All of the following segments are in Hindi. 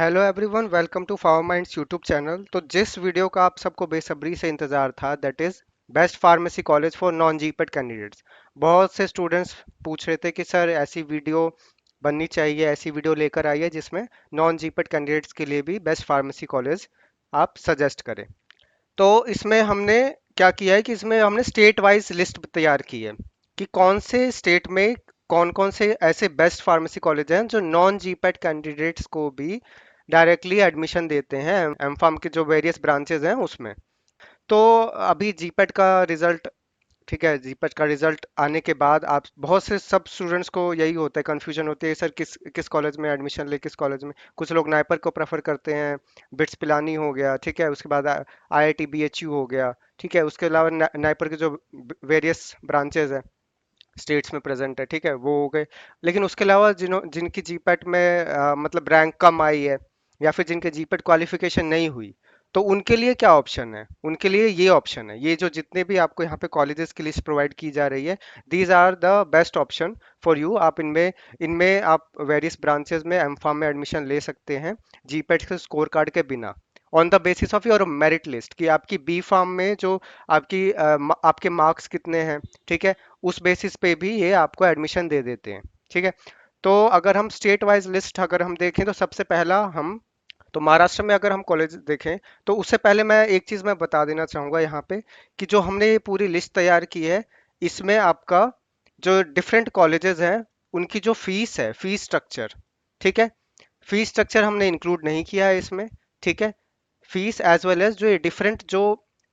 Hello everyone, welcome to Pharma Minds YouTube channel. तो जिस वीडियो का आप सबको बेसब्री से इंतजार था, that is best pharmacy college for non GPAT candidates. बहुत से स्टूडेंट्स पूछ रहे थे कि सर ऐसी वीडियो बननी चाहिए, ऐसी वीडियो लेकर आइए जिसमें नॉन जीपेट कैंडिडेट्स के लिए भी बेस्ट फार्मेसी कॉलेज आप सजेस्ट करें। तो इसमें हमने क्या किया है कि इसमें हमने स्टेट वाइज लिस्ट तैयार की है कि कौन से स्टेट में कौन कौन से ऐसे बेस्ट फार्मेसी कॉलेज हैं जो नॉन जीपैट कैंडिडेट्स को भी डायरेक्टली एडमिशन देते हैं एम फार्म के जो वेरियस ब्रांचेस हैं उसमें। तो अभी जीपैट का रिजल्ट, ठीक है, जीपैट का रिजल्ट आने के बाद आप बहुत से सब स्टूडेंट्स को यही होता है, कंफ्यूजन होती है, सर किस किस कॉलेज में एडमिशन ले, किस कॉलेज में। कुछ लोग नाइपर को प्रेफर करते हैं, बिट्स पिलानी हो गया, ठीक है, उसके बाद आईआईटी बीएचयू हो गया, ठीक है, उसके अलावा नाइपर के जो वेरियस ब्रांचेस हैं स्टेट्स में प्रेजेंट है, ठीक है, वो हो गए। लेकिन उसके अलावा जिनकी जीपैट में मतलब रैंक कम आई है या फिर जिनके जीपैट क्वालिफिकेशन नहीं हुई, तो उनके लिए क्या ऑप्शन है? उनके लिए ये ऑप्शन है, ये जो जितने भी आपको यहाँ पे कॉलेजेस की लिस्ट प्रोवाइड की जा रही है, these are the best option for you. आप इनमें इनमें आप वेरियस ब्रांचेस में एम फार्म में एडमिशन ले सकते हैं जीपैट के स्कोर कार्ड के बिना, on the basis of your merit list, कि आपकी बी फार्म में जो आपकी आपके मार्क्स कितने हैं, ठीक है, उस बेसिस पे भी ये आपको एडमिशन दे देते हैं, ठीक है। तो अगर हम स्टेट वाइज लिस्ट अगर हम देखें तो सबसे पहला हम, तो महाराष्ट्र में अगर हम कॉलेज देखें तो उससे पहले मैं एक चीज़ मैं बता देना चाहूँगा यहाँ पे कि जो हमने ये पूरी लिस्ट तैयार की है, इसमें आपका जो डिफरेंट कॉलेजेस हैं उनकी जो फीस है, फीस स्ट्रक्चर, ठीक है, फीस स्ट्रक्चर हमने इंक्लूड नहीं किया है इसमें, ठीक है। फीस एज वेल एज जो ये डिफरेंट जो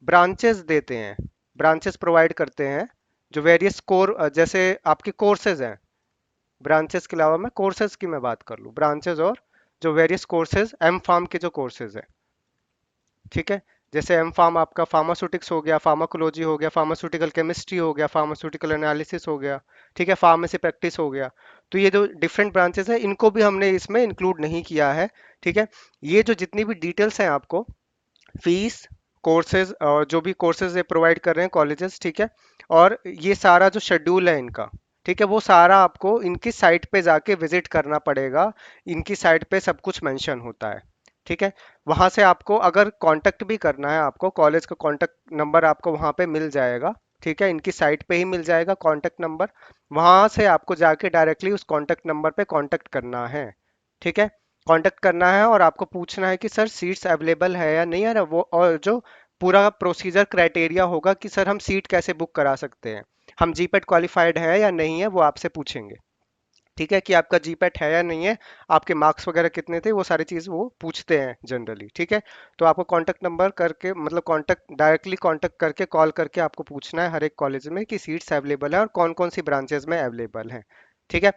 ब्रांचेस देते हैं, ब्रांचेस प्रोवाइड करते हैं, जो वेरियस कोर जैसे आपके कोर्सेज हैं, ब्रांचेस के अलावा मैं कोर्सेज की मैं बात कर लूँ, ब्रांचेस और जो वेरियस कोर्सेज एम फार्म के जो कोर्सेज हैं, ठीक है, जैसे एम फार्म आपका फार्मास्यूटिक्स हो गया, फार्माकोलॉजी हो गया, फार्मास्यूटिकल केमिस्ट्री हो गया, फार्मास्यूटिकल एनालिसिस हो गया, ठीक है, फार्मेसी प्रैक्टिस हो गया। तो ये जो डिफरेंट ब्रांचेस है इनको भी हमने इसमें इंक्लूड नहीं किया है, ठीक है। ये जो जितनी भी डिटेल्स हैं आपको, फीस, कोर्सेज और जो भी कोर्सेज ये प्रोवाइड कर रहे हैं कॉलेजेस, ठीक है, और ये सारा जो शेड्यूल है इनका, ठीक है, वो सारा आपको इनकी साइट पे जाके विजिट करना पड़ेगा। इनकी साइट पे सब कुछ मेंशन होता है, ठीक है। वहां से आपको अगर कांटेक्ट भी करना है, आपको कॉलेज का कांटेक्ट नंबर आपको वहां पे मिल जाएगा, ठीक है, इनकी साइट पे ही मिल जाएगा कांटेक्ट नंबर। वहां से आपको जाके डायरेक्टली उस कांटेक्ट नंबर पे कांटेक्ट करना है, ठीक है, कांटेक्ट करना है और आपको पूछना है कि सर सीट्स अवेलेबल है या नहीं है वो, और जो पूरा प्रोसीजर क्राइटेरिया होगा कि सर हम सीट कैसे बुक करा सकते हैं, हम जीपेट क्वालिफाइड है या नहीं है, वो आपसे पूछेंगे, ठीक है, कि आपका जीपेट है या नहीं है, आपके मार्क्स वगैरह कितने थे, वो सारी चीज़ वो पूछते हैं जनरली, ठीक है। तो आपको कांटेक्ट नंबर करके मतलब कांटेक्ट डायरेक्टली कांटेक्ट करके कॉल करके आपको पूछना है हर एक कॉलेज में कि सीट्स अवेलेबल है और कौन कौन सी ब्रांचेज में अवेलेबल है, ठीक है।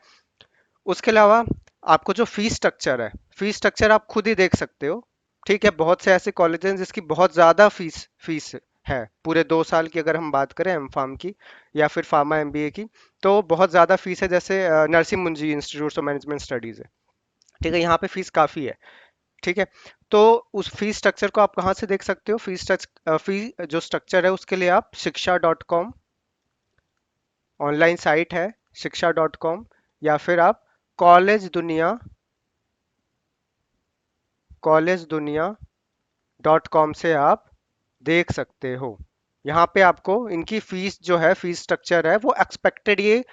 उसके अलावा आपको जो फीस स्ट्रक्चर है, फीस स्ट्रक्चर आप खुद ही देख सकते हो, ठीक है। बहुत से ऐसे कॉलेज हैं जिसकी बहुत ज़्यादा फीस फीस है, पूरे 2 साल की अगर हम बात करें एम फार्म की या फिर फार्मा एमबीए की, तो बहुत ज़्यादा फीस है, जैसे नरसिंह मुंजी इंस्टीट्यूट ऑफ मैनेजमेंट स्टडीज़ है, ठीक है, यहाँ पे फीस काफ़ी है, ठीक है। तो उस फीस स्ट्रक्चर को आप कहाँ से देख सकते हो? फी जो स्ट्रक्चर है उसके लिए आप शिक्षा.com ऑनलाइन साइट है, शिक्षा.com, या फिर आप कॉलेज दुनिया कॉलेज दुनिया डॉट कॉम से आप देख सकते हो। यहाँ पे आपको इनकी फीस जो है, फीस स्ट्रक्चर है, वो एक्सपेक्टेड ये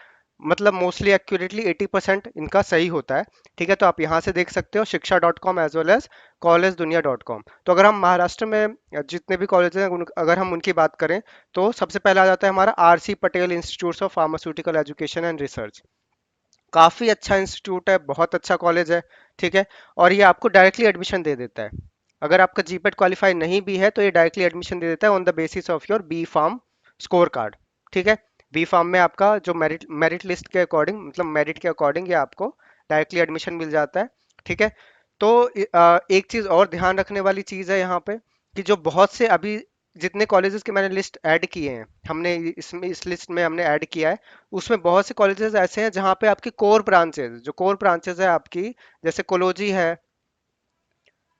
मतलब मोस्टली एक्यूरेटली 80% इनका सही होता है, ठीक है। तो आप यहाँ से देख सकते हो शिक्षा.com एज वेल एज कॉलेज दुनिया डॉट कॉम। तो अगर हम महाराष्ट्र में जितने भी कॉलेज हैं अगर हम उनकी बात करें तो सबसे पहले आ जाता है हमारा RC Patel institute of pharmaceutical education and research. काफ़ी अच्छा इंस्टीट्यूट है, बहुत अच्छा कॉलेज है, ठीक है। और ये आपको डायरेक्टली एडमिशन दे देता है, अगर आपका जीपेट क्वालिफाई नहीं भी है तो ये डायरेक्टली एडमिशन दे देता है on the basis of your B Pharm score card, ठीक है। बी फार्म में आपका जो मेरिट मेरिट लिस्ट के अकॉर्डिंग, मतलब मेरिट के अकॉर्डिंग ये आपको डायरेक्टली एडमिशन मिल जाता है, ठीक है। तो एक चीज़ और ध्यान रखने वाली चीज़ है यहाँ पे कि जो बहुत से अभी जितने कॉलेजेस के मैंने लिस्ट ऐड किए हैं, हमने इसमें इस लिस्ट में हमने ऐड किया है, उसमें बहुत से कॉलेजेस ऐसे हैं जहाँ पे आपकी कोर ब्रांचेस, जो कोर ब्रांचेस है आपकी, जैसे कोलोजी है,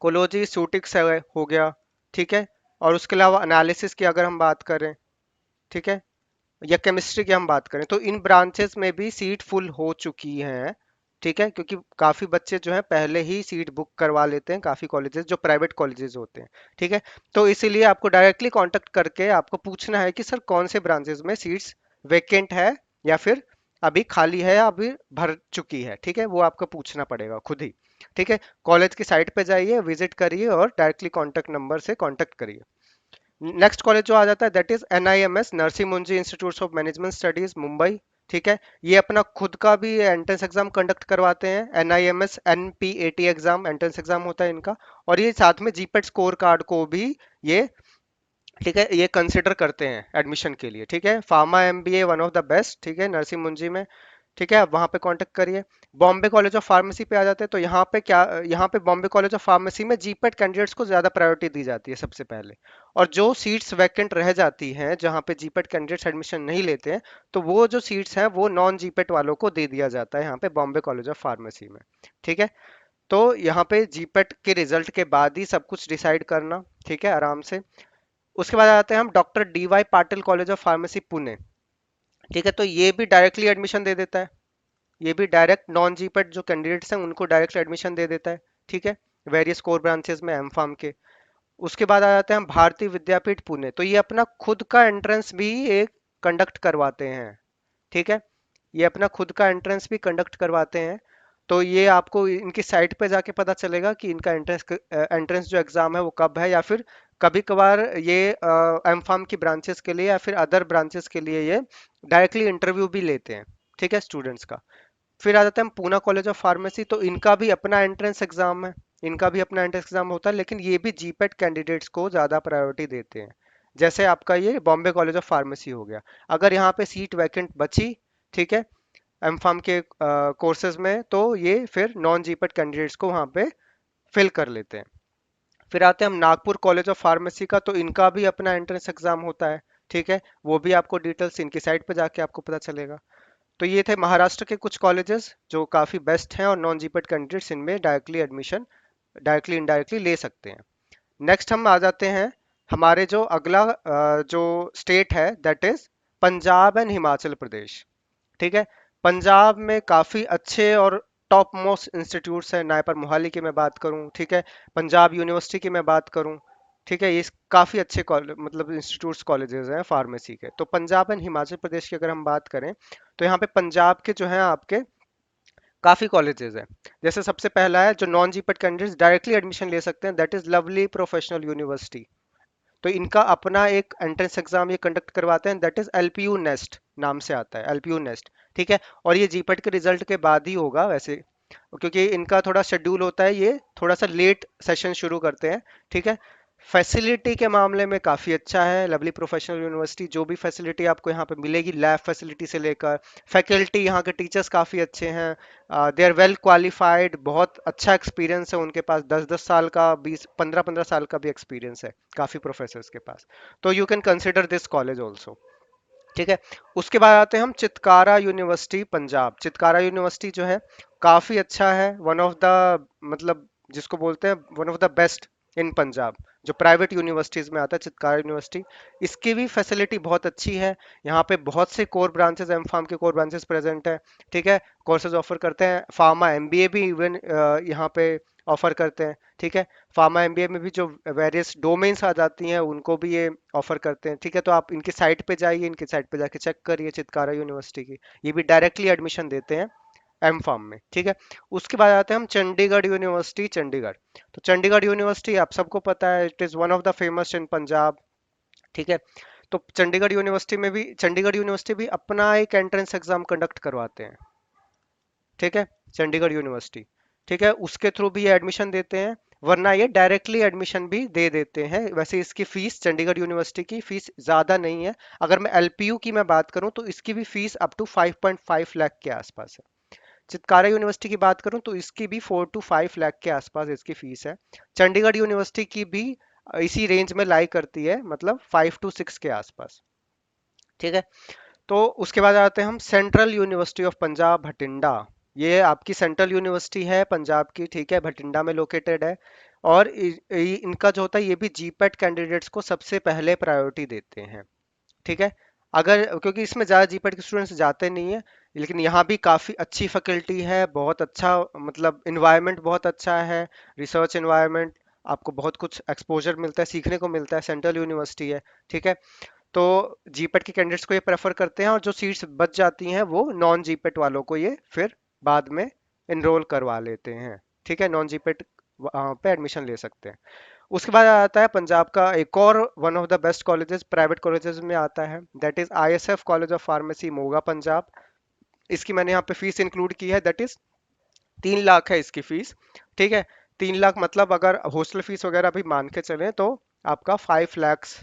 कोलोजी सूटिक्स है, हो गया, ठीक है, और उसके अलावा एनालिसिस की अगर हम बात करें, ठीक है, या केमिस्ट्री की हम बात करें, तो इन ब्रांचेस में भी सीट फुल हो चुकी हैं, ठीक है, क्योंकि काफी बच्चे जो है पहले ही सीट बुक करवा लेते हैं, काफी कॉलेजेस जो प्राइवेट कॉलेजेस होते हैं। ठीक है, तो इसीलिए आपको डायरेक्टली कांटेक्ट करके आपको पूछना है कि सर कौन से ब्रांचेस में सीट्स वेकेंट है, या फिर अभी खाली है या अभी भर चुकी है। ठीक है, वो आपको पूछना पड़ेगा खुद ही। ठीक है, कॉलेज की साइट पे जाइए, विजिट करिए और डायरेक्टली कॉन्टेक्ट नंबर से कॉन्टेक्ट करिए। नेक्स्ट कॉलेज जो आ जाता है दैट इज NIMS, नरसिंह मुंजी institute of management studies, Mumbai. ठीक है, ये अपना खुद का भी एंट्रेंस एग्जाम कंडक्ट करवाते हैं। NIMS NPAT exam entrance exam होता है इनका, और ये साथ में जीपेट स्कोर कार्ड को भी ये, ठीक है, ये कंसिडर करते हैं एडमिशन के लिए। ठीक है, pharma MBA one of the best, ठीक है, नरसिंह मुंजी में। ठीक है, आप वहाँ पे कांटेक्ट करिए। बॉम्बे कॉलेज ऑफ फार्मेसी पे आ जाते हैं, तो यहाँ पे क्या, यहाँ पे बॉम्बे कॉलेज ऑफ फार्मेसी में जीपेट कैंडिडेट्स को ज़्यादा प्रायोरिटी दी जाती है सबसे पहले। और जो सीट्स वैकेंट रह जाती हैं जहाँ पे जीपेट कैंडिडेट्स एडमिशन नहीं लेते हैं, तो वो जो सीट्स हैं वो नॉन जीपेट वालों को दे दिया जाता है यहाँ पे बॉम्बे कॉलेज ऑफ फार्मेसी में। ठीक है, तो यहाँ पे जीपेट के रिजल्ट के बाद ही सब कुछ डिसाइड करना, ठीक है, आराम से। उसके बाद आते हैं हम doctor DY Patil college of pharmacy Pune. ठीक है, तो ये भी डायरेक्टली एडमिशन दे देता है, ये भी डायरेक्ट नॉन जीपेट जो कैंडिडेट्स हैं उनको डायरेक्ट एडमिशन दे देता है। ठीक है, वेरियस कोर ब्रांचेस में एम फार्म के। उसके बाद आ जाते हैं हम भारतीय विद्यापीठ पुणे, तो ये अपना खुद का एंट्रेंस भी एक कंडक्ट करवाते हैं। ठीक है, ये अपना खुद का एंट्रेंस भी कंडक्ट करवाते हैं। तो ये आपको इनकी साइट पे जाके पता चलेगा कि इनका एंट्रेंस एंट्रेंस जो एग्जाम है वो कब है, या फिर कभी कभार ये एम फार्म की ब्रांचेस के लिए या फिर अदर ब्रांचेस के लिए ये डायरेक्टली इंटरव्यू भी लेते हैं। ठीक है, स्टूडेंट्स का। फिर आ जाते हैं हम पूना कॉलेज ऑफ फार्मेसी, तो इनका भी अपना एंट्रेंस एग्जाम है, इनका भी अपना एंट्रेंस एग्जाम होता है, लेकिन ये भी जीपेट कैंडिडेट्स को ज़्यादा प्रायोरिटी देते हैं। जैसे आपका ये बॉम्बे कॉलेज ऑफ फार्मेसी हो गया, अगर यहाँ पे सीट वैकेंट बची, ठीक है, एम फार्म के कोर्सेज में, तो ये फिर नॉन जीपेट कैंडिडेट्स को वहाँ पे फिल कर लेते हैं। फिर आते हैं हम नागपुर कॉलेज ऑफ फार्मेसी का, तो इनका भी अपना एंट्रेंस एग्जाम होता है। ठीक है, वो भी आपको डिटेल्स इनकी साइट पे जाके आपको पता चलेगा। तो ये थे महाराष्ट्र के कुछ कॉलेजेस जो काफ़ी बेस्ट हैं और नॉन जीपेट कैंडिडेट्स इनमें डायरेक्टली एडमिशन, डायरेक्टली इनडायरेक्टली ले सकते हैं। नेक्स्ट हम आ जाते हैं हमारे जो अगला जो स्टेट है that is Punjab and Himachal Pradesh. ठीक है, पंजाब में काफ़ी अच्छे और टॉप मोस्ट इंस्टीट्यूट्स हैं, नायपर मोहाली की मैं बात करूं, ठीक है, पंजाब यूनिवर्सिटी की मैं बात करूं, ठीक है, ये काफ़ी अच्छे मतलब इंस्टीट्यूट्स कॉलेजेस हैं फार्मेसी के। तो पंजाब एंड हिमाचल प्रदेश की अगर हम बात करें, तो यहाँ पे पंजाब के जो हैं आपके काफ़ी कॉलेजेस हैं। जैसे सबसे पहला है जो non GPAT candidates directly admission ले सकते हैं, that is lovely professional university. तो इनका अपना एक एंट्रेंस एग्जाम ये कंडक्ट करवाते हैं, दैट इज LPU नेस्ट नाम से आता है, LPU नेस्ट। ठीक है, और ये जीपेट के रिजल्ट के बाद ही होगा वैसे, क्योंकि इनका थोड़ा शेड्यूल होता है, ये थोड़ा सा लेट सेशन शुरू करते हैं। ठीक है, फैसिलिटी के मामले में काफ़ी अच्छा है लवली प्रोफेशनल यूनिवर्सिटी, जो भी फैसिलिटी आपको यहाँ पे मिलेगी, लैब फैसिलिटी से लेकर फैकल्टी, यहाँ के टीचर्स काफ़ी अच्छे हैं, दे आर वेल क्वालिफाइड, बहुत अच्छा एक्सपीरियंस है उनके पास, 10-10 साल का, 20-15-15 साल का भी एक्सपीरियंस है काफ़ी प्रोफेसर्स के पास। तो you can consider this college also. ठीक है, उसके बाद आते हैं हम चितकारा यूनिवर्सिटी पंजाब। चितकारा यूनिवर्सिटी जो है काफ़ी अच्छा है, वन ऑफ द, मतलब जिसको बोलते हैं वन ऑफ द बेस्ट इन पंजाब, जो प्राइवेट यूनिवर्सिटीज़ में आता है चितकारा यूनिवर्सिटी। इसकी भी फैसिलिटी बहुत अच्छी है, यहाँ पे बहुत से कोर ब्रांचेस, एम फार्म के कोर ब्रांचेस प्रेजेंट है। ठीक है, कोर्सेज ऑफर करते हैं, फार्मा MBA भी इवन यहाँ पे ऑफर करते हैं। ठीक है, फार्मा MBA में भी जो वेरियस डोमेन्स आ जाती हैं उनको भी ये ऑफर करते हैं। ठीक है, तो आप इनकी साइट पे जाइए, इनकी साइट पे जाके चेक करिए चितकारा यूनिवर्सिटी की, ये भी डायरेक्टली एडमिशन देते हैं एम फार्म में। ठीक है, उसके बाद आते हैं हम चंडीगढ़ यूनिवर्सिटी, चंडीगढ़। तो चंडीगढ़ यूनिवर्सिटी आप सबको पता है, it is one of the famous in Punjab. ठीक है, तो चंडीगढ़ यूनिवर्सिटी भी अपना एक एंट्रेंस एग्जाम कंडक्ट करवाते हैं। ठीक है, चंडीगढ़ यूनिवर्सिटी, ठीक है, उसके थ्रू भी ये एडमिशन देते हैं, वरना ये डायरेक्टली एडमिशन भी दे देते हैं। वैसे इसकी फीस, चंडीगढ़ यूनिवर्सिटी की फीस ज़्यादा नहीं है। अगर मैं LPU की मैं बात करूं तो इसकी भी फीस अप टू 5.5 लाख के आसपास है। चितकारा यूनिवर्सिटी की बात करूं तो इसकी भी 4 to 5 लाख के आसपास इसकी फीस है। चंडीगढ़ यूनिवर्सिटी की भी इसी रेंज में लाई करती है, मतलब 5 to 6 के आसपास। ठीक है, तो उसके बाद आते हैं हम central university of Punjab Bathinda. ये आपकी सेंट्रल यूनिवर्सिटी है पंजाब की, ठीक है, भटिंडा में लोकेटेड है। और इनका जो होता है ये भी जीपेट कैंडिडेट्स को सबसे पहले प्रायोरिटी देते हैं। ठीक है, अगर क्योंकि इसमें ज़्यादा जीपेट के स्टूडेंट्स जाते नहीं है, लेकिन यहाँ भी काफ़ी अच्छी फैकल्टी है, बहुत अच्छा मतलब इन्वायरमेंट बहुत अच्छा है, रिसर्च इन्वायरमेंट, आपको बहुत कुछ एक्सपोजर मिलता है, सीखने को मिलता है, सेंट्रल यूनिवर्सिटी है। ठीक है, तो जीपेट के कैंडिडेट्स को ये प्रेफर करते हैं, और जो सीट्स बच जाती हैं वो नॉन जीपेट वालों को ये फिर बाद में इनरोल करवा लेते हैं। ठीक है, नॉन जीपेट वहाँ पे एडमिशन ले सकते हैं। उसके बाद आता है पंजाब का एक और one of the best colleges, private colleges में आता है, that is ISF college of pharmacy Moga Punjab. इसकी मैंने यहाँ पे फीस इंक्लूड की है, दैट इज 3 लाख है इसकी फीस। ठीक है, 3 लाख मतलब अगर हॉस्टल फीस वगैरह भी मान के चलें तो आपका 5 लैक्स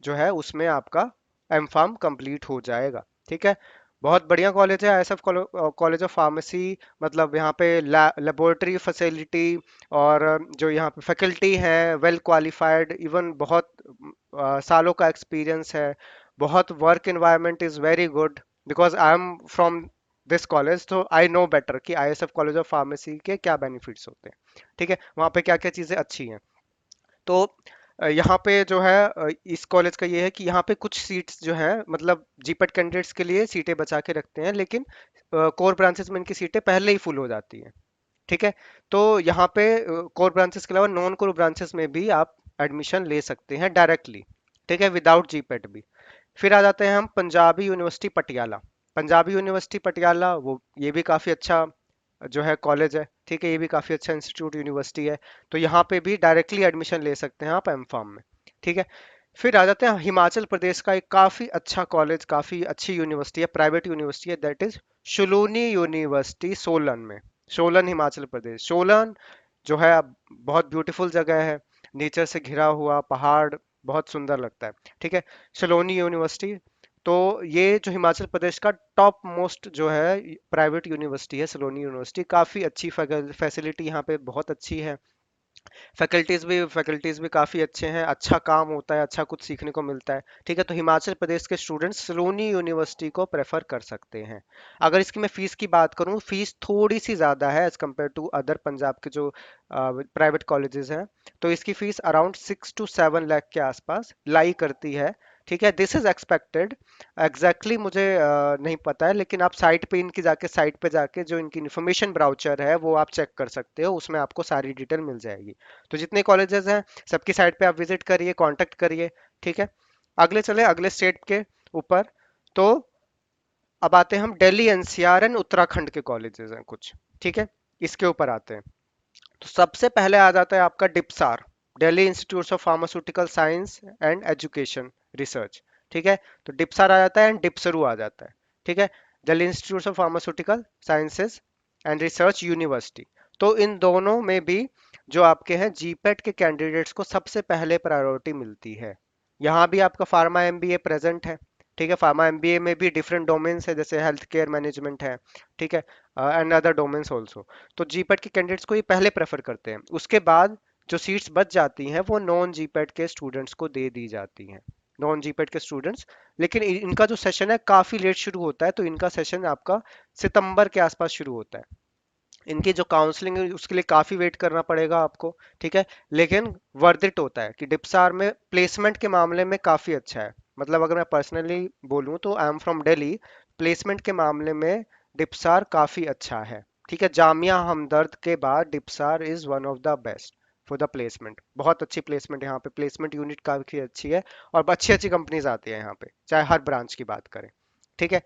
जो है उसमें आपका एम फार्म कंप्लीट हो जाएगा। ठीक है, बहुत बढ़िया कॉलेज है आईएसएफ कॉलेज ऑफ फार्मेसी। मतलब यहाँ पे लेबोरेटरी फैसिलिटी और जो यहाँ पे फैकल्टी है वेल क्वालिफाइड, इवन बहुत सालों का एक्सपीरियंस है। बहुत work environment is very good, because I am from this college, तो आई नो बेटर कि आईएसएफ कॉलेज ऑफ फार्मेसी के क्या बेनिफिट्स होते हैं। ठीक है, वहाँ पे क्या क्या चीज़ें अच्छी हैं। तो यहाँ पे जो है इस कॉलेज का ये है कि यहाँ पे कुछ सीट्स जो है मतलब जीपेट कैंडिडेट्स के लिए सीटें बचा के रखते हैं, लेकिन कोर ब्रांचेस में इनकी सीटें पहले ही फुल हो जाती हैं। ठीक है, तो यहाँ पे कोर ब्रांचेस के अलावा नॉन कोर ब्रांचेस में भी आप एडमिशन ले सकते हैं डायरेक्टली। ठीक है, विदाउट जीपेट भी। फिर आ जाते हैं हम पंजाबी यूनिवर्सिटी पटियाला। पंजाबी यूनिवर्सिटी पटियाला वो ये भी काफ़ी अच्छा जो है कॉलेज है। ठीक है, ये भी काफ़ी अच्छा इंस्टीट्यूट यूनिवर्सिटी है। तो यहाँ पे भी डायरेक्टली एडमिशन ले सकते हैं आप एम फार्म में। ठीक है, फिर आ जाते हैं हिमाचल प्रदेश का एक काफ़ी अच्छा कॉलेज, काफ़ी अच्छी यूनिवर्सिटी है, प्राइवेट यूनिवर्सिटी है, दैट इज शुलूनी यूनिवर्सिटी सोलन में। सोलन हिमाचल प्रदेश, सोलन जो है अब बहुत ब्यूटीफुल जगह है, नेचर से घिरा हुआ पहाड़, बहुत सुंदर लगता है। ठीक है, सलोनी यूनिवर्सिटी, तो ये जो हिमाचल प्रदेश का टॉप मोस्ट जो है प्राइवेट यूनिवर्सिटी है सलोनी यूनिवर्सिटी। काफ़ी अच्छी फैसिलिटी यहाँ पे बहुत अच्छी है, फैकल्टीज भी काफ़ी अच्छे हैं, अच्छा काम होता है, अच्छा कुछ सीखने को मिलता है। ठीक है, तो हिमाचल प्रदेश के स्टूडेंट्स सलोनी यूनिवर्सिटी को प्रेफर कर सकते हैं। अगर इसकी मैं फ़ीस की बात करूँ, फीस थोड़ी सी ज़्यादा है as compare to other Punjab के जो प्राइवेट कॉलेजेस हैं। तो इसकी फ़ीस अराउंड 6 to 7 लाख के आसपास लाई करती है। ठीक है, दिस इज़ एक्सपेक्टेड, एग्जैक्टली मुझे नहीं पता है, लेकिन आप साइट पे इनकी जाके साइट पे जाके जो इनकी इन्फॉर्मेशन ब्राउचर है वो आप चेक कर सकते हो, उसमें आपको सारी डिटेल मिल जाएगी। तो जितने कॉलेजेस हैं सबकी साइट पे आप विजिट करिए, कांटेक्ट करिए। ठीक है, अगले चले अगले स्टेट के ऊपर। तो अब आते हैं हम दिल्ली एनसीआर एंड उत्तराखंड के कॉलेजेस हैं कुछ। ठीक है, इसके ऊपर आते हैं। तो सबसे पहले आ जाता है आपका DIPSAR, Delhi institute of pharmaceutical science and education research. ठीक है, तो डिप्सार आ जाता है एंड डिप्सरू आ जाता है। ठीक है, Delhi institute of pharmaceutical sciences and research university. तो इन दोनों में भी जो आपके हैं जीपेट के कैंडिडेट्स को सबसे पहले प्रायोरिटी मिलती है। यहाँ भी आपका फार्मा एमबीए प्रेजेंट है। ठीक है, फार्मा एमबीए में भी डिफरेंट डोमेन्स है, जैसे हेल्थ केयर मैनेजमेंट है। ठीक है, एंड अदर डोमेन्स ऑल्सो। तो जीपेट के कैंडिडेट्स को ये पहले प्रेफर करते हैं, उसके बाद जो सीट्स बच जाती हैं वो नॉन जीपेट के स्टूडेंट्स को दे दी जाती हैं, नॉन जीपेट के स्टूडेंट्स। लेकिन इनका जो सेशन है काफ़ी लेट शुरू होता है, तो इनका सेशन आपका सितंबर के आसपास शुरू होता है। इनकी जो काउंसलिंग है उसके लिए काफ़ी वेट करना पड़ेगा आपको। ठीक है, लेकिन वर्थ इट होता है कि डिप्सार में प्लेसमेंट के मामले में काफ़ी अच्छा है। मतलब अगर मैं पर्सनली बोलूँ तो I am from Delhi, placement के मामले में डिप्सार काफ़ी अच्छा है। ठीक है, जामिया हमदर्द के बाद DIPSAR is one of the best for the placement. बहुत अच्छी प्लेसमेंट यहाँ पे, प्लेसमेंट यूनिट काफ़ी अच्छी है, और अच्छी अच्छी कंपनीज आती है यहाँ पे, चाहे हर ब्रांच की बात करें। ठीक है,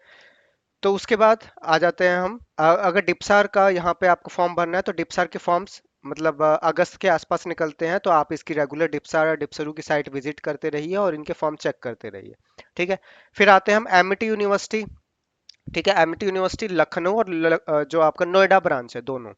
तो उसके बाद आ जाते हैं हम अगर डिप्सार का यहाँ पे आपको फॉर्म भरना है तो डिप्सार के फॉर्म्स मतलब अगस्त के आसपास निकलते हैं, तो आप इसकी रेगुलर डिप्सार और डिप्सरू की साइट विजिट करते रहिए और इनके फॉर्म चेक करते रहिए। ठीक है, फिर आते हैं हम एमिटी यूनिवर्सिटी। ठीक है, एमिटी यूनिवर्सिटी लखनऊ और जो आपका नोएडा ब्रांच है, दोनों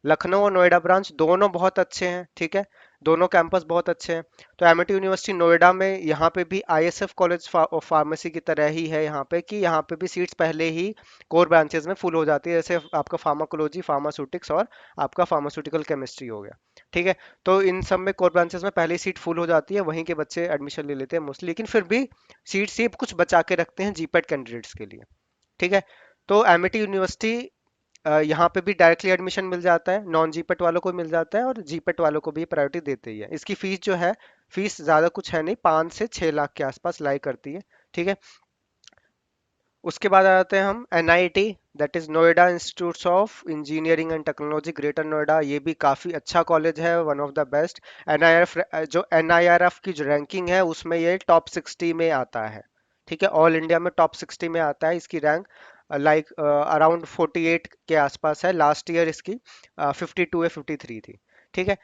लखनऊ और नोएडा ब्रांच दोनों बहुत अच्छे हैं। ठीक है, दोनों कैंपस बहुत अच्छे हैं। तो एमिटी यूनिवर्सिटी नोएडा में यहाँ पे भी आईएसएफ कॉलेज ऑफ फार्मेसी की तरह ही है यहाँ पे, कि यहाँ पे भी सीट्स पहले ही कोर ब्रांचेस में फुल हो जाती है, जैसे आपका फार्माकोलॉजी, फार्मास्यूटिक्स और आपका फार्मास्यूटिकल केमिस्ट्री हो गया। ठीक है, तो इन सब में कोर ब्रांचेस में पहले ही सीट फुल हो जाती है, वहीं के बच्चे एडमिशन ले लेते हैं मोस्टली, लेकिन फिर भी सीट्स ये कुछ बचा के रखते हैं जीपेट कैंडिडेट्स के लिए। ठीक है, तो एमिटी यूनिवर्सिटी यहाँ पे भी डायरेक्टली एडमिशन मिल जाता है, नॉन जीपेट वालों को मिल जाता है और जीपेट वालों को भी प्रायोरिटी देते ही है। इसकी फीस जो है, फीस ज़्यादा कुछ है नहीं, 5 से 6 लाख के आसपास लाई करती है। ठीक है, उसके बाद आ जाते हैं हम NIT, that is Noida institute of engineering and technology, greater Noida. ये भी काफ़ी अच्छा कॉलेज है, one of the best. NIRF, जो एनआईआरएफ की जो रैंकिंग है उसमें ये टॉप 60 में आता है। ठीक है, ऑल इंडिया में टॉप 60 में आता है इसकी रैंक। लाइक अराउंड 48 के आसपास है, लास्ट ईयर इसकी 52 या 53 थी। ठीक है,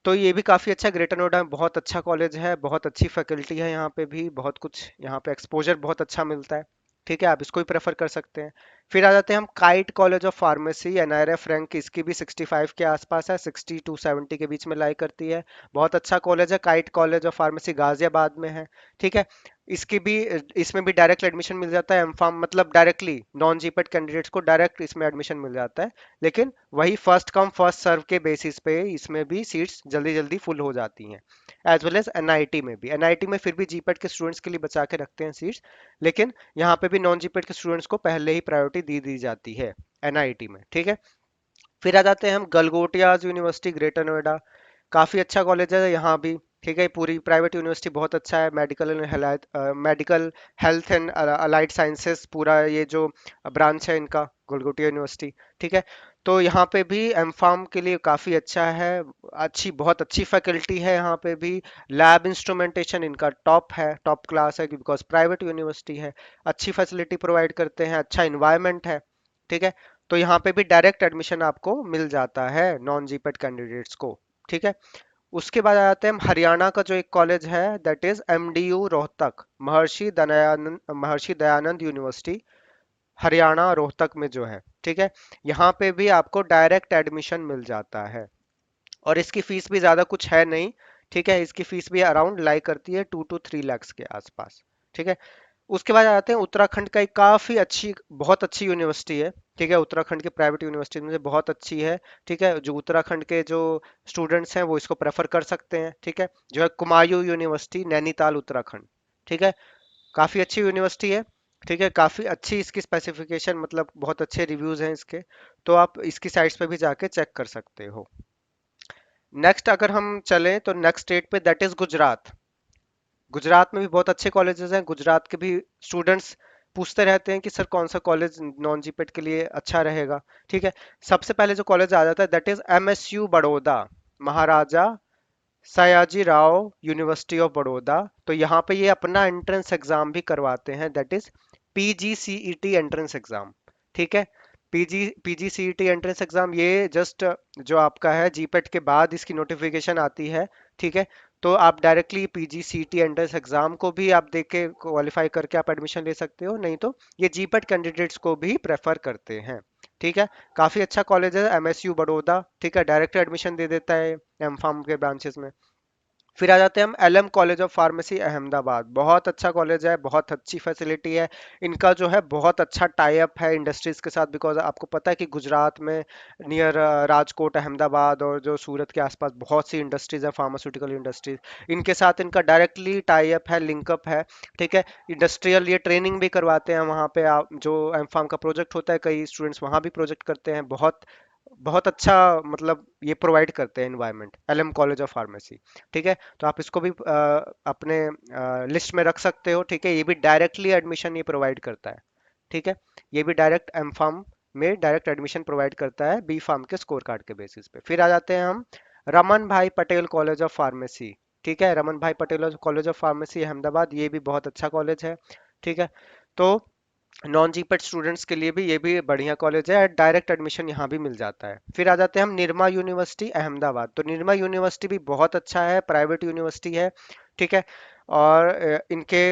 तो ये भी काफ़ी अच्छा है। ग्रेटर नोएडा में बहुत अच्छा कॉलेज है, बहुत अच्छी फैकल्टी है यहाँ पे भी, बहुत कुछ यहाँ पे एक्सपोजर बहुत अच्छा मिलता है। ठीक है, आप इसको भी प्रेफर कर सकते हैं। फिर आ जाते हैं हम kite college of pharmacy. NRF rank इसकी भी 65 के आसपास है, 60 to 70 के बीच में लाई करती है। बहुत अच्छा कॉलेज है kite college of pharmacy, Ghaziabad में है। ठीक है, इसकी भी इसमें भी डायरेक्ट एडमिशन मिल जाता है, एमफार्म मतलब डायरेक्टली नॉन जीपेट कैंडिडेट्स को डायरेक्ट इसमें एडमिशन मिल जाता है। लेकिन वही फर्स्ट कम फर्स्ट सर्व के बेसिस पे इसमें भी सीट्स जल्दी जल्दी फुल हो जाती हैं। एज वेल एज एनआईटी में भी, एनआईटी में फिर भी जीपेट के स्टूडेंट्स के लिए बचा के रखते हैं सीट्स, लेकिन यहाँ पे भी नॉन जीपेट के स्टूडेंट्स को पहले ही प्रायोरिटी दी जाती है एनआईटी में। ठीक है, फिर आ जाते हैं हम गलगोटियाज यूनिवर्सिटी, ग्रेटर नोएडा। काफ़ी अच्छा कॉलेज है यहाँ भी। ठीक है, पूरी प्राइवेट यूनिवर्सिटी, बहुत अच्छा है। Medical health and allied sciences पूरा ये जो ब्रांच है इनका, गलगोटिया यूनिवर्सिटी। ठीक है, तो यहाँ पे भी एम फार्म के लिए काफ़ी अच्छा है। अच्छी, बहुत अच्छी फैकल्टी है यहाँ पे भी। लैब इंस्ट्रूमेंटेशन इनका टॉप है, टॉप क्लास है, बिकॉज प्राइवेट यूनिवर्सिटी है। अच्छी फैसिलिटी प्रोवाइड करते हैं, अच्छा इन्वायरमेंट है। ठीक है, तो यहाँ पे भी डायरेक्ट एडमिशन आपको मिल जाता है नॉन जीपेट कैंडिडेट्स को। ठीक है, उसके बाद आ जाते हैं हम हरियाणा का जो एक कॉलेज है, that is MDU Rohtak, Maharshi Dayanand university, Haryana Rohtak में जो है। ठीक है, यहाँ पे भी आपको डायरेक्ट एडमिशन मिल जाता है, और इसकी फीस भी ज़्यादा कुछ है नहीं। ठीक है, इसकी फीस भी अराउंड लाई करती है 2 to 3 lakhs के आसपास। ठीक है, उसके बाद आते हैं उत्तराखंड का एक काफ़ी अच्छी, बहुत अच्छी यूनिवर्सिटी है। ठीक है, उत्तराखंड की प्राइवेट यूनिवर्सिटी में से बहुत अच्छी है। ठीक है, जो उत्तराखंड के जो स्टूडेंट्स हैं वो इसको प्रेफर कर सकते हैं। ठीक है, जो है कुमायूं यूनिवर्सिटी, नैनीताल उत्तराखंड। ठीक है, काफ़ी अच्छी यूनिवर्सिटी है। ठीक है, काफ़ी अच्छी इसकी स्पेसिफिकेशन, मतलब बहुत अच्छे रिव्यूज़ हैं इसके। तो आप इसकी साइट्स पे भी जाके चेक कर सकते हो। नेक्स्ट अगर हम चलें तो नेक्स्ट स्टेट पे, दैट इज़ गुजरात। गुजरात में भी बहुत अच्छे कॉलेजेस हैं। गुजरात के भी स्टूडेंट्स पूछते रहते हैं कि सर कौन सा कॉलेज नॉन जीपेट के लिए अच्छा रहेगा। ठीक है, सबसे पहले जो कॉलेज आ जाता है that is MSU Baroda, Maharaja Sayaji Rao university of Baroda. तो यहाँ पे ये अपना एंट्रेंस एग्जाम भी करवाते हैं, दैट इज पीजीसीईटी एंट्रेंस एग्जाम। ठीक है, पीजीसीईटी एंट्रेंस एग्जाम ये जस्ट जो आपका है जीपेट के बाद इसकी नोटिफिकेशन आती है। ठीक है, तो आप डायरेक्टली पीजीसीईटी एंट्रेंस एग्जाम को भी आप देख के क्वालिफाई करके आप एडमिशन ले सकते हो, नहीं तो ये जीपेट कैंडिडेट्स को भी प्रेफर करते हैं। ठीक है, काफ़ी अच्छा कॉलेज है एमएसयू बड़ौदा। ठीक है, डायरेक्ट एडमिशन दे देता है एम फार्म के ब्रांचेस में। फिर आ जाते हैं हम LM college of pharmacy Ahmedabad. बहुत अच्छा कॉलेज है, बहुत अच्छी फैसिलिटी है। इनका जो है बहुत अच्छा टाई अप है इंडस्ट्रीज के साथ, बिकॉज आपको पता है कि गुजरात में नियर राजकोट, अहमदाबाद और जो सूरत के आसपास बहुत सी इंडस्ट्रीज है, फार्मास्यूटिकल इंडस्ट्रीज। इनके साथ इनका डायरेक्टली टाई अप है, लिंकअप है। ठीक है, इंडस्ट्रियल ये ट्रेनिंग भी करवाते हैं वहाँ पे। आप जो एम फार्म का प्रोजेक्ट होता है, कई स्टूडेंट्स वहाँ भी प्रोजेक्ट करते हैं। बहुत बहुत अच्छा, मतलब ये प्रोवाइड करते हैं environment, LM college of pharmacy. ठीक है, तो आप इसको भी अपने लिस्ट में रख सकते हो। ठीक है, ये भी डायरेक्टली एडमिशन ये प्रोवाइड करता है। ठीक है, ये भी डायरेक्ट एम फार्म में डायरेक्ट एडमिशन प्रोवाइड करता है बी फार्म के स्कोर कार्ड के बेसिस पे। फिर आ जाते हैं हम रमन भाई पटेल कॉलेज ऑफ फार्मेसी। ठीक है, रमन भाई Patel college of pharmacy Ahmedabad, ये भी बहुत अच्छा कॉलेज है। ठीक है, तो नॉन जीपेट स्टूडेंट्स के लिए भी ये भी बढ़िया कॉलेज है, डायरेक्ट एडमिशन यहाँ भी मिल जाता है। फिर आ जाते हैं हम निरमा यूनिवर्सिटी अहमदाबाद। तो निरमा यूनिवर्सिटी भी बहुत अच्छा है, प्राइवेट यूनिवर्सिटी है। ठीक है, और इनके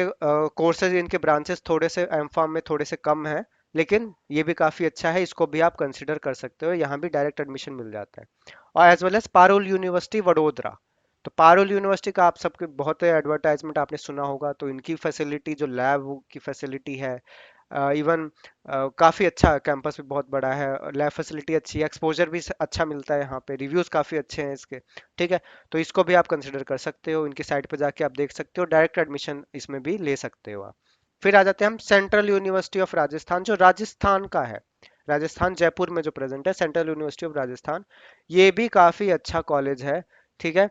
कोर्सेज, इनके ब्रांचेस थोड़े से एम फार्म में थोड़े से कम है, लेकिन ये भी काफ़ी अच्छा है, इसको भी आप कंसिडर कर सकते हो, यहाँ भी डायरेक्ट एडमिशन मिल जाता है। और as well as Parul university Vadodara. तो पारुल यूनिवर्सिटी का आप सबके बहुत एडवर्टाइजमेंट आपने सुना होगा, तो इनकी फैसिलिटी, जो लैब की फैसिलिटी है, इवन काफ़ी अच्छा, कैंपस भी बहुत बड़ा है, लैब फैसिलिटी अच्छी है, एक्सपोजर भी अच्छा मिलता है यहाँ पे, रिव्यूज़ काफ़ी अच्छे हैं इसके। ठीक है, तो इसको भी आप कंसिडर कर सकते हो, इनकी साइट पे जाके आप देख सकते हो, डायरेक्ट एडमिशन इसमें भी ले सकते हो आप। फिर आ जाते हैं हम सेंट्रल यूनिवर्सिटी ऑफ राजस्थान, जो राजस्थान का है, राजस्थान जयपुर में जो प्रेजेंट है, सेंट्रल यूनिवर्सिटी ऑफ राजस्थान। ये भी काफ़ी अच्छा कॉलेज है। ठीक है,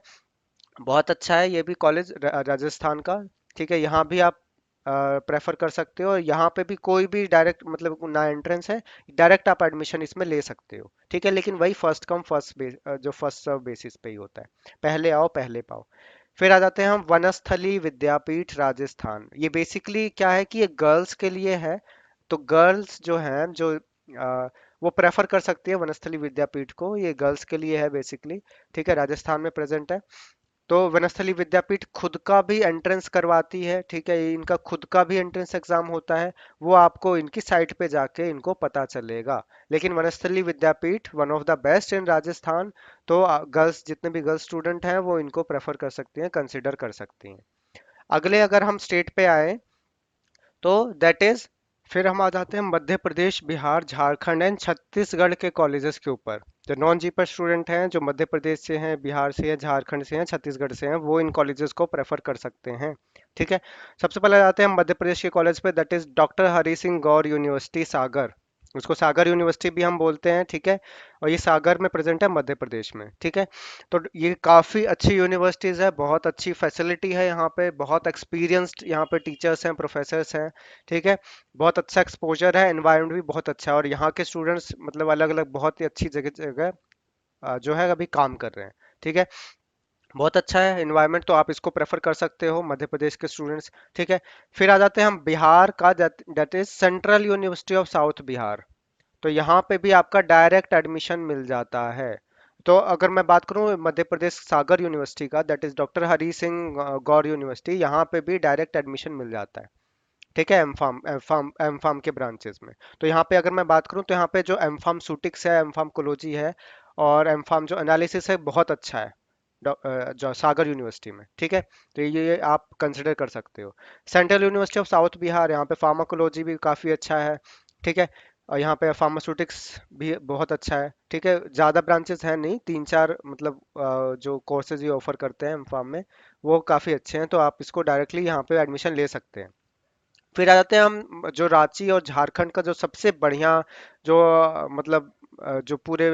बहुत अच्छा है ये भी कॉलेज राजस्थान का। ठीक है, यहाँ भी आप प्रेफर कर सकते हो, और यहाँ पे भी कोई भी डायरेक्ट मतलब ना एंट्रेंस है, डायरेक्ट आप एडमिशन इसमें ले सकते हो, ठीक है। लेकिन वही फर्स्ट कम फर्स्ट जो फर्स्ट सर्व बेसिस पे ही होता है, पहले आओ पहले पाओ। फिर आ जाते हैं हम वनस्थली विद्यापीठ राजस्थान। ये बेसिकली क्या है कि ये गर्ल्स के लिए है। तो गर्ल्स जो हैं जो वो प्रेफर कर सकती है वनस्थली विद्यापीठ को, ये गर्ल्स के लिए है बेसिकली, ठीक है, राजस्थान में प्रेजेंट है। तो वनस्थली विद्यापीठ खुद का भी एंट्रेंस करवाती है, ठीक है, ये इनका खुद का भी एंट्रेंस एग्जाम होता है, वो आपको इनकी साइट पे जाके इनको पता चलेगा। लेकिन Vanasthali Vidyapeeth one of the best in Rajasthan. तो गर्ल्स, जितने भी गर्ल्स स्टूडेंट हैं वो इनको प्रेफर कर सकती हैं, कंसिडर कर सकती हैं। अगले अगर हम स्टेट पे आए तो दैट इज, फिर हम आ जाते हैं मध्य प्रदेश, बिहार, झारखंड एंड छत्तीसगढ़ के कॉलेजेस के ऊपर। जो नॉन जीपीएस स्टूडेंट हैं, जो मध्य प्रदेश से हैं, बिहार से हैं, झारखंड से हैं, छत्तीसगढ़ से हैं, वो इन कॉलेजेस को प्रेफर कर सकते हैं, ठीक है। सबसे पहले आते हैं मध्य प्रदेश के कॉलेज पे, that is doctor Hari Singh Gour university Sagar. उसको सागर यूनिवर्सिटी भी हम बोलते हैं, ठीक है। और ये सागर में प्रेजेंट है, मध्य प्रदेश में, ठीक है। तो ये काफ़ी अच्छी यूनिवर्सिटीज़ है, बहुत अच्छी फैसिलिटी है यहाँ पे, बहुत एक्सपीरियंस्ड यहाँ पे टीचर्स हैं, प्रोफेसर्स हैं, ठीक है। बहुत अच्छा एक्सपोजर है, एनवायरनमेंट भी बहुत अच्छा है, और यहाँ के स्टूडेंट्स मतलब अलग अलग बहुत ही अच्छी जगह जगह जो है अभी काम कर रहे हैं, ठीक है। बहुत अच्छा है एनवायरनमेंट, तो आप इसको प्रेफर कर सकते हो मध्य प्रदेश के स्टूडेंट्स, ठीक है। फिर आ जाते हैं हम बिहार का, that is central university of south Bihar. तो यहाँ पे भी आपका डायरेक्ट एडमिशन मिल जाता है। तो अगर मैं बात करूँ मध्य प्रदेश सागर यूनिवर्सिटी का, that is doctor Hari Singh Gour university, यहाँ पे भी डायरेक्ट एडमिशन मिल जाता है, ठीक है। एम फार्म के ब्रांचेस में। तो यहाँ पे अगर मैं बात करूँ तो यहाँ पे जो एम फार्मास्यूटिक्स है, एम फार्माकोलॉजी है, और एम फार्म जो एनालिसिस है, बहुत अच्छा है जो सागर यूनिवर्सिटी में, ठीक है। तो ये आप कंसिडर कर सकते हो। Central university of south Bihar, यहाँ पे फार्माकोलॉजी भी काफ़ी अच्छा है, ठीक है। और यहाँ पे फार्मास्यूटिक्स भी बहुत अच्छा है, ठीक है। ज़्यादा ब्रांचेस हैं नहीं, तीन चार मतलब जो कोर्सेज ये ऑफर करते हैं एम फार्म में, वो काफ़ी अच्छे हैं, तो आप इसको डायरेक्टली यहाँ पे एडमिशन ले सकते हैं। फिर आ जाते हैं हम जो रांची और झारखंड का जो सबसे बढ़िया, जो मतलब जो पूरे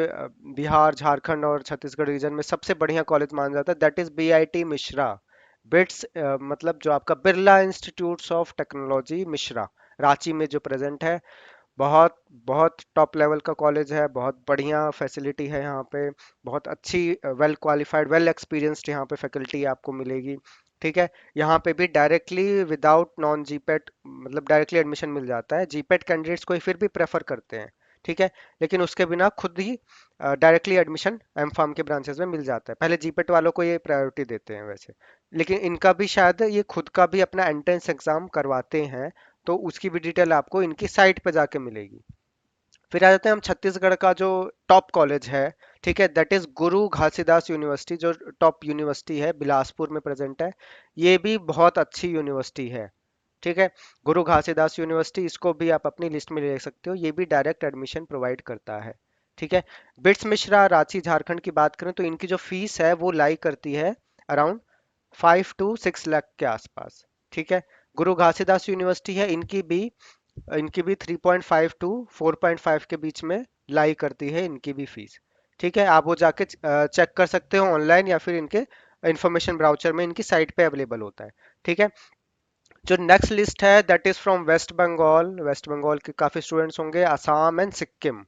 बिहार, झारखंड और छत्तीसगढ़ रीजन में सबसे बढ़िया कॉलेज माना जाता है, that is BIT Mishra. Bits मतलब जो आपका Birla institutes of technology Mishra, Ranchi में जो प्रेजेंट है। बहुत बहुत टॉप लेवल का कॉलेज है, बहुत बढ़िया फैसिलिटी है यहाँ पे, बहुत अच्छी वेल क्वालिफाइड वेल एक्सपीरियंस्ड यहाँ पे फैकल्टी आपको मिलेगी, ठीक है। यहाँ पे भी डायरेक्टली विदाउट नॉन जीपेट मतलब डायरेक्टली एडमिशन मिल जाता है। जीपेट कैंडिडेट्स को ही फिर भी प्रेफर करते हैं, ठीक है। लेकिन उसके बिना खुद ही डायरेक्टली एडमिशन एम फार्म के ब्रांचेस में मिल जाता है। पहले जीपेट वालों को ये प्रायोरिटी देते हैं वैसे, लेकिन इनका भी शायद ये खुद का भी अपना एंट्रेंस एग्जाम करवाते हैं, तो उसकी भी डिटेल आपको इनकी साइट पे जाके मिलेगी। फिर आ जाते हैं हम छत्तीसगढ़ का जो टॉप कॉलेज है, ठीक है, that is Guru Ghasidas university, जो टॉप यूनिवर्सिटी है, बिलासपुर में प्रेजेंट है। ये भी बहुत अच्छी यूनिवर्सिटी है, ठीक है। गुरु घासीदास यूनिवर्सिटी, इसको भी आप अपनी लिस्ट में ले सकते हो, ये भी डायरेक्ट एडमिशन प्रोवाइड करता है, ठीक है। बिट्स मिश्रा रांची झारखंड की बात करें तो इनकी जो फीस है वो लाई करती है अराउंड 5 to 6 लाख के आसपास, ठीक है। गुरु घासीदास यूनिवर्सिटी है, इनकी भी 3.5 to 4.5 के बीच में लाई करती है इनकी भी फीस, ठीक है। आप वो जाके चेक कर सकते हो ऑनलाइन, या फिर इनके इंफॉर्मेशन ब्राउचर में इनकी साइट पे अवेलेबल होता है, ठीक है। जो नेक्स्ट लिस्ट है that is from West Bengal. West Bengal के काफ़ी स्टूडेंट्स होंगे, असम एंड सिक्किम।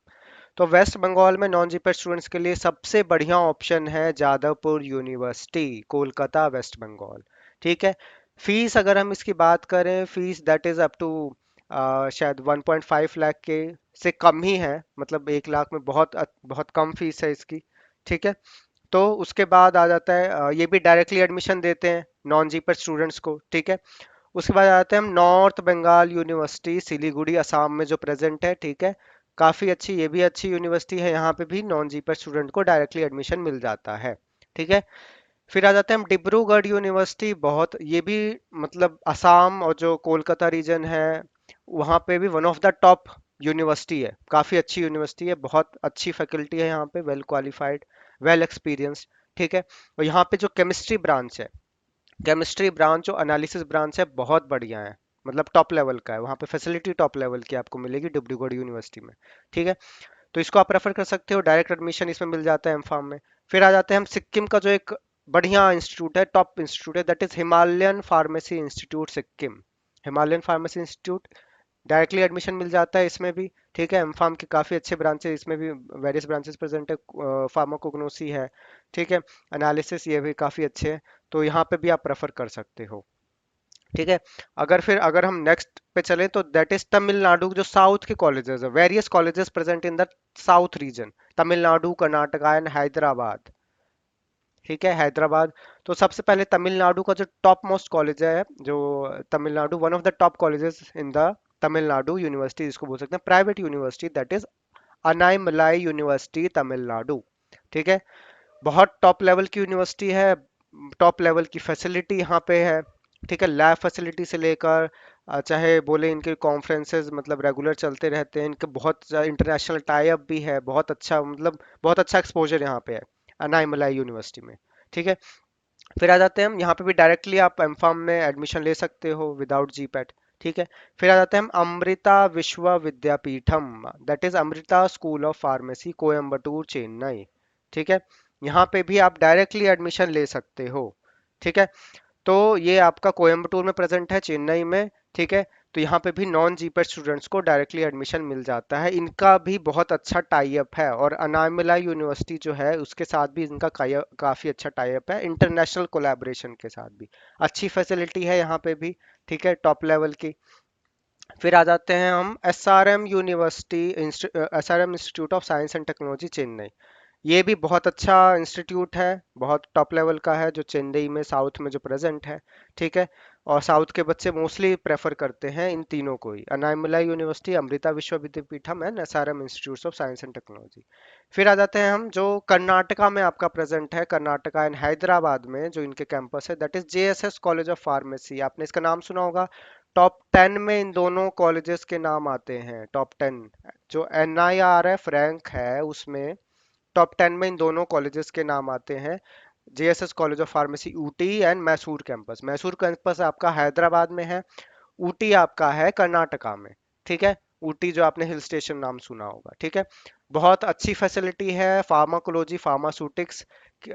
तो वेस्ट बंगाल में नॉन जीपेड स्टूडेंट्स के लिए सबसे बढ़िया ऑप्शन है जादवपुर यूनिवर्सिटी, कोलकाता, वेस्ट बंगाल, ठीक है। फीस अगर हम इसकी बात करें, fees that is up to शायद 1.5 लाख के से कम ही है, मतलब 1 लाख में बहुत बहुत कम फीस है इसकी, ठीक है। तो उसके बाद आ जाता है ये भी डायरेक्टली एडमिशन देते हैं नॉन जीपेड स्टूडेंट्स को, ठीक है। उसके बाद आते हैं हम नॉर्थ बंगाल यूनिवर्सिटी सिलीगुड़ी असम में जो प्रेजेंट है, ठीक है। काफ़ी अच्छी, ये भी अच्छी यूनिवर्सिटी है, यहाँ पे भी नॉन जीपीएस स्टूडेंट को डायरेक्टली एडमिशन मिल जाता है, ठीक है। फिर आ जाते हैं हम डिब्रूगढ़ यूनिवर्सिटी, बहुत ये भी मतलब असम और जो कोलकाता रीजन है वहाँ पे भी one of the top university है, काफ़ी अच्छी यूनिवर्सिटी है, बहुत अच्छी फैकल्टी है यहाँ पे, वेल क्वालिफाइड, वेल एक्सपीरियंस्ड, ठीक है। और यहाँ पे जो केमिस्ट्री ब्रांच है, केमिस्ट्री ब्रांच और एनालिसिस ब्रांच है, बहुत बढ़िया है, मतलब टॉप लेवल का है, वहाँ पे फैसिलिटी टॉप लेवल की आपको मिलेगी डिब्रूगढ़ यूनिवर्सिटी में, ठीक है। तो इसको आप प्रेफर कर सकते हो, डायरेक्ट एडमिशन इसमें मिल जाता है एम फार्म में। फिर आ जाते हैं हम सिक्किम का जो एक बढ़िया इंस्टीट्यूट है, टॉप इंस्टीट्यूट है, that is Himalayan pharmacy institute Sikkim. Himalayan pharmacy institute, directly admission मिल जाता है इसमें भी। ठीक है, एम फार्म के काफ़ी अच्छे ब्रांचेस इसमें भी, वेरियस ब्रांचेस प्रेजेंट है, फार्माकोग्नोसी है। ठीक है, एनालिसिस ये भी काफ़ी अच्छे हैं, तो यहाँ पे भी आप प्रेफर कर सकते हो। ठीक है, अगर हम नेक्स्ट पे चले तो दैट इज तमिलनाडु, जो साउथ के कॉलेजेस है, various colleges present in the south region, Tamil Nadu, Karnataka and Hyderabad. ठीक है, हैदराबाद। तो सबसे पहले तमिलनाडु का जो टॉप मोस्ट कॉलेज है, जो Tamil Nadu one of the top colleges in the Tamil Nadu university, जिसको बोल सकते हैं private university, that is Annamalai university Tamil Nadu. ठीक है, बहुत टॉप लेवल की यूनिवर्सिटी है, टॉप लेवल की फैसिलिटी यहाँ पे है। ठीक है, लैब फैसिलिटी से लेकर चाहे बोले इनके कॉन्फ्रेंसेज मतलब रेगुलर चलते रहते हैं, इनके बहुत इंटरनेशनल टाई अप भी है, बहुत अच्छा मतलब बहुत अच्छा एक्सपोजर यहाँ पे है अनाईमलाई यूनिवर्सिटी में। ठीक है, फिर आ जाते हैं हम यहाँ पे भी डायरेक्टली आप एम फार्म में एडमिशन ले सकते हो विदाउट जी पैट। ठीक है, फिर आ जाते हैं हम अमृता विश्व Vidyapeetham, that is Amrita school of pharmacy, Coimbatore, Chennai. ठीक है, यहाँ पे भी आप डायरेक्टली एडमिशन ले सकते हो। ठीक है, तो ये आपका कोयम्बटूर में प्रेजेंट है, चेन्नई में। ठीक है, तो यहाँ पे भी नॉन जीपेड स्टूडेंट्स को डायरेक्टली एडमिशन मिल जाता है, इनका भी बहुत अच्छा टाई अप है, और अनामला यूनिवर्सिटी जो है उसके साथ भी इनका काफ़ी अच्छा टाई अप है, इंटरनेशनल कोलैबोरेशन के साथ भी अच्छी फैसिलिटी है यहाँ पे भी। ठीक है, टॉप लेवल की। फिर आ जाते हैं हम S R M university, S R M institute of science and technology, Chennai. ये भी बहुत अच्छा इंस्टीट्यूट है, बहुत टॉप लेवल का है, जो चेन्नई में साउथ में जो प्रेजेंट है। ठीक है, और साउथ के बच्चे मोस्टली प्रेफर करते हैं इन तीनों को ही, अनामला यूनिवर्सिटी, अमृता विश्व Vidyapeetham and SRM institute of science and technology. फिर आ जाते हैं हम जो कर्नाटका में आपका प्रेजेंट है, कर्नाटका एंड हैदराबाद में जो इनके कैंपस है, that is JSS college of pharmacy, आपने इसका नाम सुना होगा। टॉप 10 में इन दोनों कॉलेजेस के नाम आते हैं, टॉप 10 जो NIRF रैंक है उसमें टॉप 10 में इन दोनों कॉलेजेस के नाम आते हैं, JSS college of pharmacy Ooty and Mysore campus. Mysore campus आपका हैदराबाद में है, ऊटी आपका है कर्नाटका में। ठीक है, ऊटी जो आपने हिल स्टेशन नाम सुना होगा। ठीक है, बहुत अच्छी फैसिलिटी है, फार्माकोलॉजी, फार्मास्यूटिक्स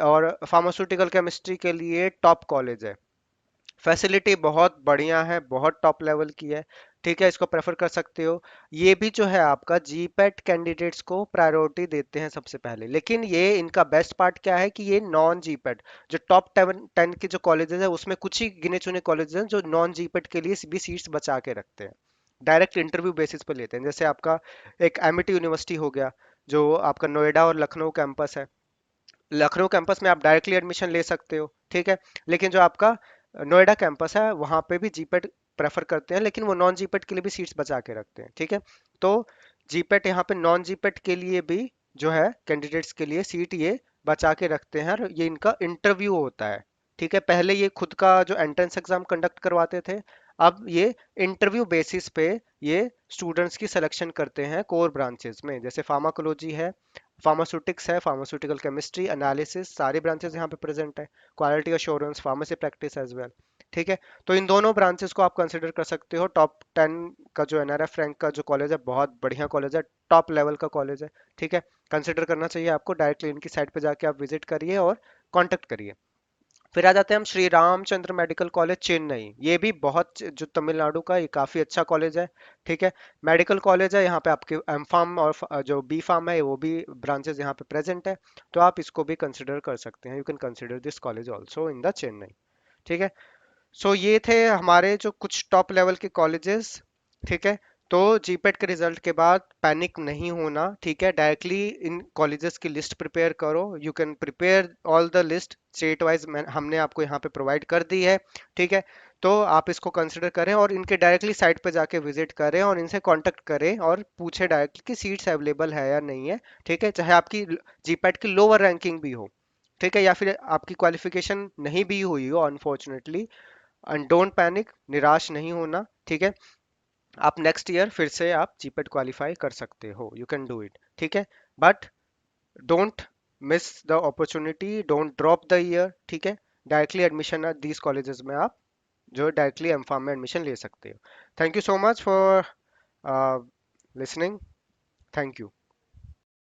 और फार्मास्यूटिकल केमिस्ट्री के लिए टॉप कॉलेज है, फैसिलिटी बहुत बढ़िया है, बहुत टॉप लेवल की है। ठीक है, इसको प्रेफर कर सकते हो। ये भी जो है आपका जीपैट कैंडिडेट्स को प्रायोरिटी देते हैं सबसे पहले, लेकिन ये इनका बेस्ट पार्ट क्या है कि ये नॉन जीपैट, जो टॉप 10 के जो कॉलेजेस है उसमें कुछ ही गिने चुने कॉलेजेस हैं जो नॉन जीपैट के लिए भी सीट्स बचा के रखते हैं, डायरेक्ट इंटरव्यू बेसिस पर लेते हैं। जैसे आपका एक एमिटी यूनिवर्सिटी हो गया, जो आपका नोएडा और लखनऊ कैंपस है, लखनऊ कैंपस में आप डायरेक्टली एडमिशन ले सकते हो। ठीक है, लेकिन जो आपका नोएडा कैंपस है वहां पे भी जीपेट प्रेफर करते हैं, लेकिन वो नॉन जीपेट के लिए भी सीट्स बचा के रखते हैं। ठीक है, तो जीपेट यहाँ पे नॉन जीपेट के लिए भी जो है कैंडिडेट्स के लिए सीट ये बचा के रखते हैं, और ये इनका इंटरव्यू होता है। ठीक है, पहले ये खुद का जो एंट्रेंस एग्जाम कंडक्ट करवाते थे, अब ये इंटरव्यू बेसिस पे ये स्टूडेंट्स की सिलेक्शन करते हैं कोर ब्रांचेस में, जैसे फार्माकोलॉजी है, फार्मास्यूटिक्स है, फार्मास्यूटिकल केमिस्ट्री, एनालिसिस, सारे ब्रांचेस यहाँ पे प्रेजेंट है, quality assurance, pharmacy practice as well. ठीक है, तो इन दोनों ब्रांचेस को आप कंसिडर कर सकते हो। टॉप 10 का जो NRF रैंक का जो कॉलेज है, बहुत बढ़िया कॉलेज है, टॉप लेवल का कॉलेज है। ठीक है, कंसिडर करना चाहिए आपको, डायरेक्टली इनकी साइट पे जाके आप विजिट करिए और कॉन्टेक्ट करिए। फिर आ जाते हैं हम श्री रामचंद्र मेडिकल कॉलेज, चेन्नई। ये भी बहुत जो तमिलनाडु का ये काफ़ी अच्छा कॉलेज है। ठीक है, मेडिकल कॉलेज है, यहाँ पे आपके एम फार्म और जो बी फार्म है वो भी ब्रांचेस यहाँ पे प्रेजेंट है, तो आप इसको भी कंसिडर कर सकते हैं, you can consider this college also in the Chennai. ठीक है, सो ये थे हमारे जो कुछ टॉप लेवल के कॉलेजेस। ठीक है, तो जीपेट के रिजल्ट के बाद पैनिक नहीं होना। ठीक है, डायरेक्टली इन कॉलेजेस की लिस्ट प्रिपेयर करो, you can prepare all the list state wise, हमने आपको यहाँ पे प्रोवाइड कर दी है। ठीक है, तो आप इसको कंसिडर करें और इनके डायरेक्टली साइट पे जाके विजिट करें और इनसे कांटेक्ट करें और पूछें डायरेक्टली कि सीट्स अवेलेबल है या नहीं है। ठीक है, चाहे आपकी जीपेट की लोअर रैंकिंग भी हो, ठीक है, या फिर आपकी क्वालिफिकेशन नहीं भी हुई हो अनफॉर्चुनेटली, एंड डोंट पैनिक, निराश नहीं होना। ठीक है, आप नेक्स्ट ईयर फिर से आप जीपेट क्वालिफाई कर सकते हो, यू कैन डू इट। ठीक है, but don't miss the opportunity, don't drop the year. ठीक है, डायरेक्टली एडमिशन दीज कॉलेजेस में आप जो डायरेक्टली एम फार्म में एडमिशन ले सकते हो। Thank you so much for listening, thank you.